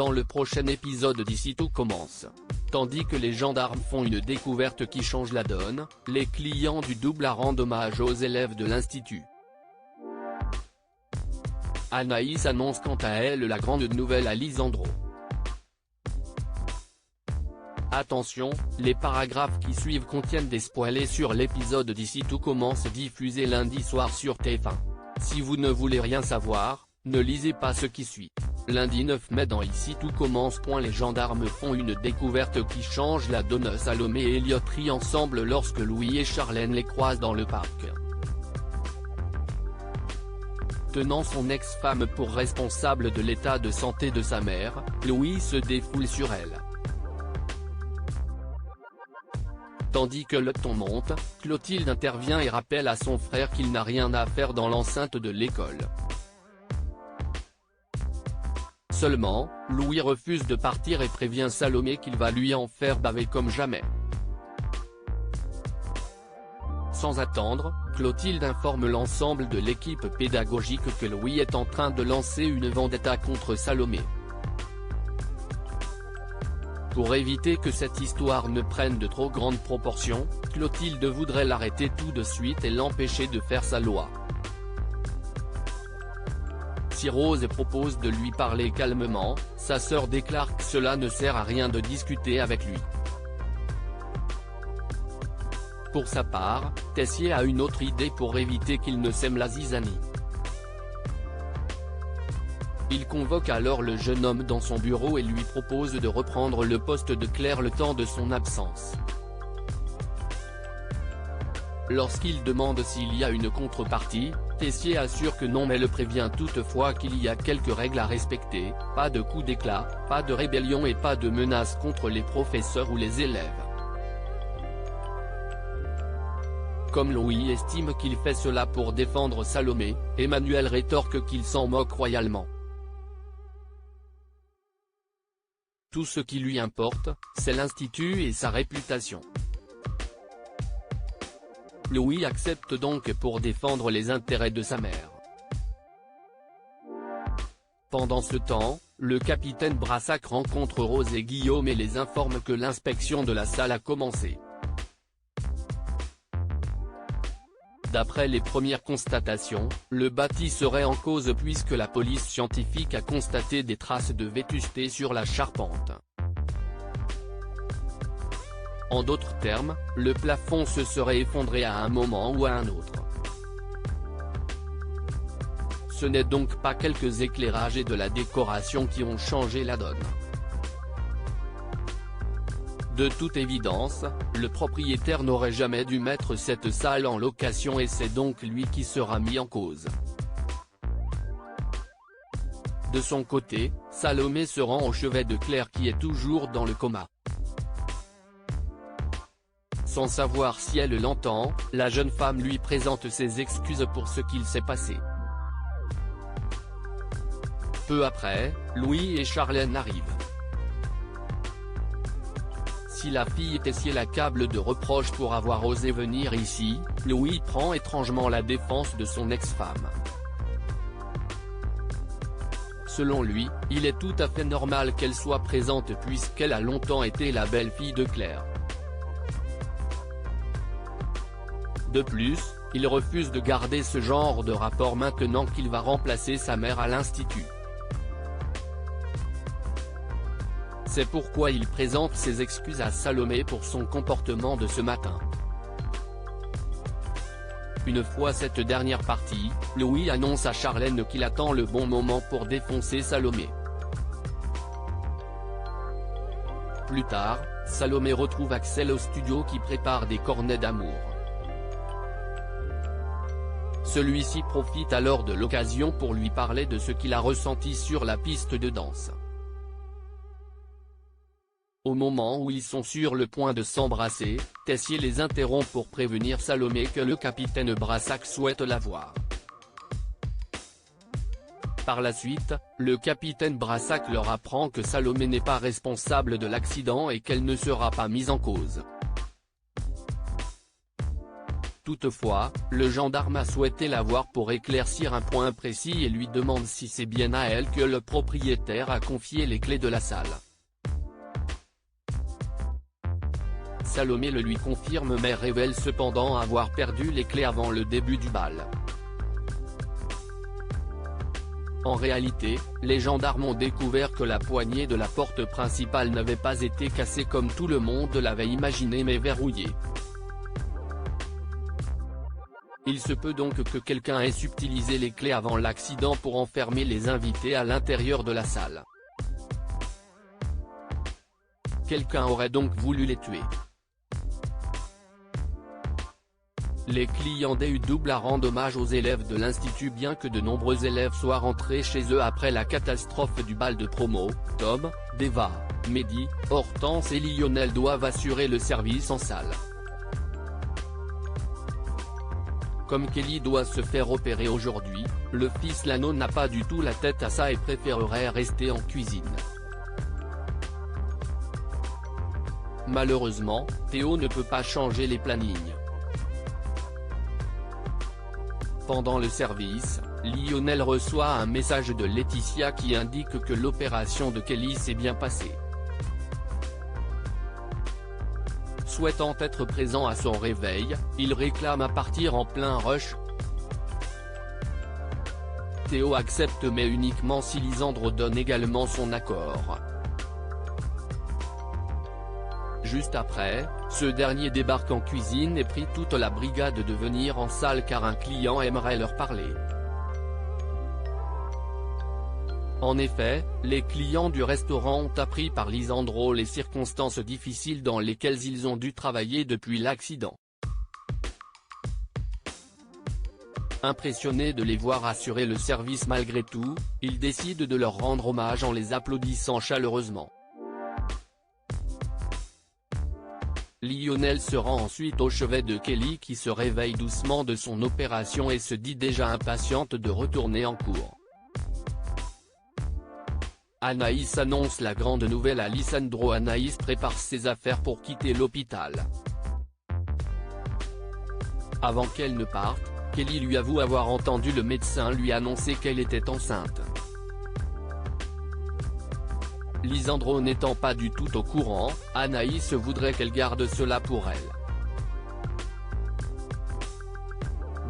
dans le prochain épisode d'Ici tout commence. Tandis que les gendarmes font une découverte qui change la donne, les clients du double rendent hommage aux élèves de l'institut. Anaïs annonce quant à elle la grande nouvelle à Lisandro. Attention, les paragraphes qui suivent contiennent des spoilers sur l'épisode d'Ici tout commence diffusé lundi soir sur TF1. Si vous ne voulez rien savoir, ne lisez pas ce qui suit. Lundi 9 mai dans Ici tout commence. Les gendarmes font une découverte qui change la donne. Salomé et Elliot rient ensemble lorsque Louis et Charlène les croisent dans le parc. Tenant son ex-femme pour responsable de l'état de santé de sa mère, Louis se défoule sur elle. Tandis que le ton monte, Clotilde intervient et rappelle à son frère qu'il n'a rien à faire dans l'enceinte de l'école. Seulement, Louis refuse de partir et prévient Salomé qu'il va lui en faire baver comme jamais. Sans attendre, Clotilde informe l'ensemble de l'équipe pédagogique que Louis est en train de lancer une vendetta contre Salomé. Pour éviter que cette histoire ne prenne de trop grandes proportions, Clotilde voudrait l'arrêter tout de suite et l'empêcher de faire sa loi. Si Rose propose de lui parler calmement, sa sœur déclare que cela ne sert à rien de discuter avec lui. Pour sa part, Tessier a une autre idée pour éviter qu'il ne sème la zizanie. Il convoque alors le jeune homme dans son bureau et lui propose de reprendre le poste de Claire le temps de son absence. Lorsqu'il demande s'il y a une contrepartie, Tessier assure que non mais le prévient toutefois qu'il y a quelques règles à respecter, pas de coup d'éclat, pas de rébellion et pas de menaces contre les professeurs ou les élèves. Comme Louis estime qu'il fait cela pour défendre Salomé, Emmanuel rétorque qu'il s'en moque royalement. Tout ce qui lui importe, c'est l'institut et sa réputation. Louis accepte donc pour défendre les intérêts de sa mère. Pendant ce temps, le capitaine Brassac rencontre Rose et Guillaume et les informe que l'inspection de la salle a commencé. D'après les premières constatations, le bâti serait en cause puisque la police scientifique a constaté des traces de vétusté sur la charpente. En d'autres termes, le plafond se serait effondré à un moment ou à un autre. Ce n'est donc pas quelques éclairages et de la décoration qui ont changé la donne. De toute évidence, le propriétaire n'aurait jamais dû mettre cette salle en location et c'est donc lui qui sera mis en cause. De son côté, Salomé se rend au chevet de Claire qui est toujours dans le coma. Sans savoir si elle l'entend, la jeune femme lui présente ses excuses pour ce qu'il s'est passé. Peu après, Louis et Charlène arrivent. Si la fille Tessier l'accable de reproches pour avoir osé venir ici, Louis prend étrangement la défense de son ex-femme. Selon lui, il est tout à fait normal qu'elle soit présente puisqu'elle a longtemps été la belle-fille de Claire. De plus, il refuse de garder ce genre de rapport maintenant qu'il va remplacer sa mère à l'institut. C'est pourquoi il présente ses excuses à Salomé pour son comportement de ce matin. Une fois cette dernière partie, Louis annonce à Charlène qu'il attend le bon moment pour défoncer Salomé. Plus tard, Salomé retrouve Axel au studio qui prépare des cornets d'amour. Celui-ci profite alors de l'occasion pour lui parler de ce qu'il a ressenti sur la piste de danse. Au moment où ils sont sur le point de s'embrasser, Tessier les interrompt pour prévenir Salomé que le capitaine Brassac souhaite la voir. Par la suite, le capitaine Brassac leur apprend que Salomé n'est pas responsable de l'accident et qu'elle ne sera pas mise en cause. Toutefois, le gendarme a souhaité la voir pour éclaircir un point précis et lui demande si c'est bien à elle que le propriétaire a confié les clés de la salle. Salomé le lui confirme mais révèle cependant avoir perdu les clés avant le début du bal. En réalité, les gendarmes ont découvert que la poignée de la porte principale n'avait pas été cassée comme tout le monde l'avait imaginé mais verrouillée. Il se peut donc que quelqu'un ait subtilisé les clés avant l'accident pour enfermer les invités à l'intérieur de la salle. Quelqu'un aurait donc voulu les tuer. Les clients d'EUW rendent hommage aux élèves de l'institut bien que de nombreux élèves soient rentrés chez eux après la catastrophe du bal de promo. Tom, Deva, Mehdi, Hortense et Lionel doivent assurer le service en salle. Comme Kelly doit se faire opérer aujourd'hui, le fils Lano n'a pas du tout la tête à ça et préférerait rester en cuisine. Malheureusement, Théo ne peut pas changer les plannings. Pendant le service, Lionel reçoit un message de Laetitia qui indique que l'opération de Kelly s'est bien passée. Souhaitant être présent à son réveil, il réclame à partir en plein rush. Théo accepte mais uniquement si Lisandro donne également son accord. Juste après, ce dernier débarque en cuisine et prie toute la brigade de venir en salle car un client aimerait leur parler. En effet, les clients du restaurant ont appris par Lisandro les circonstances difficiles dans lesquelles ils ont dû travailler depuis l'accident. Impressionné de les voir assurer le service malgré tout, il décide de leur rendre hommage en les applaudissant chaleureusement. Lionel se rend ensuite au chevet de Kelly qui se réveille doucement de son opération et se dit déjà impatiente de retourner en cours. Anaïs annonce la grande nouvelle à Lisandro. Anaïs prépare ses affaires pour quitter l'hôpital. Avant qu'elle ne parte, Kelly lui avoue avoir entendu le médecin lui annoncer qu'elle était enceinte. Lisandro n'étant pas du tout au courant, Anaïs voudrait qu'elle garde cela pour elle.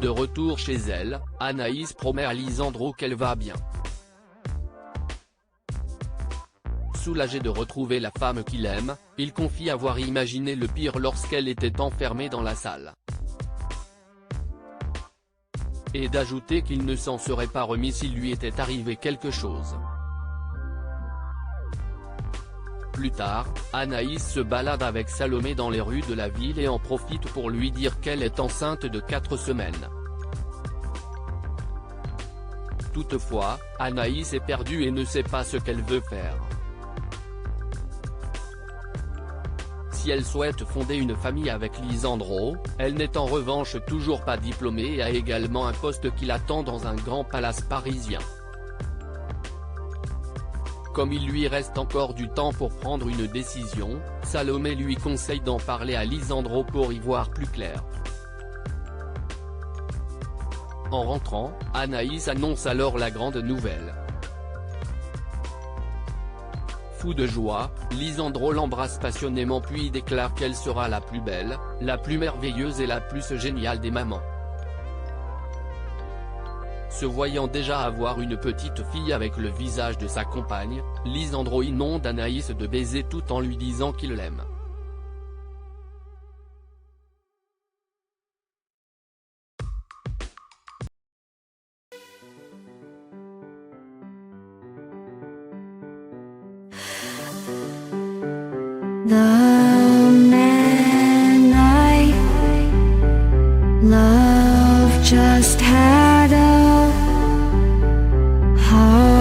De retour chez elle, Anaïs promet à Lisandro qu'elle va bien. Soulagé de retrouver la femme qu'il aime, il confie avoir imaginé le pire lorsqu'elle était enfermée dans la salle. Et d'ajouter qu'il ne s'en serait pas remis s'il lui était arrivé quelque chose. Plus tard, Anaïs se balade avec Salomé dans les rues de la ville et en profite pour lui dire qu'elle est enceinte de 4 semaines. Toutefois, Anaïs est perdue et ne sait pas ce qu'elle veut faire. Si elle souhaite fonder une famille avec Lisandro, elle n'est en revanche toujours pas diplômée et a également un poste qui l'attend dans un grand palace parisien. Comme il lui reste encore du temps pour prendre une décision, Salomé lui conseille d'en parler à Lisandro pour y voir plus clair. En rentrant, Anaïs annonce alors la grande nouvelle. Fou de joie, Lisandro l'embrasse passionnément puis déclare qu'elle sera la plus belle, la plus merveilleuse et la plus géniale des mamans. Se voyant déjà avoir une petite fille avec le visage de sa compagne, Lisandro inonde Anaïs de baisers tout en lui disant qu'il l'aime. The man I love just had a heart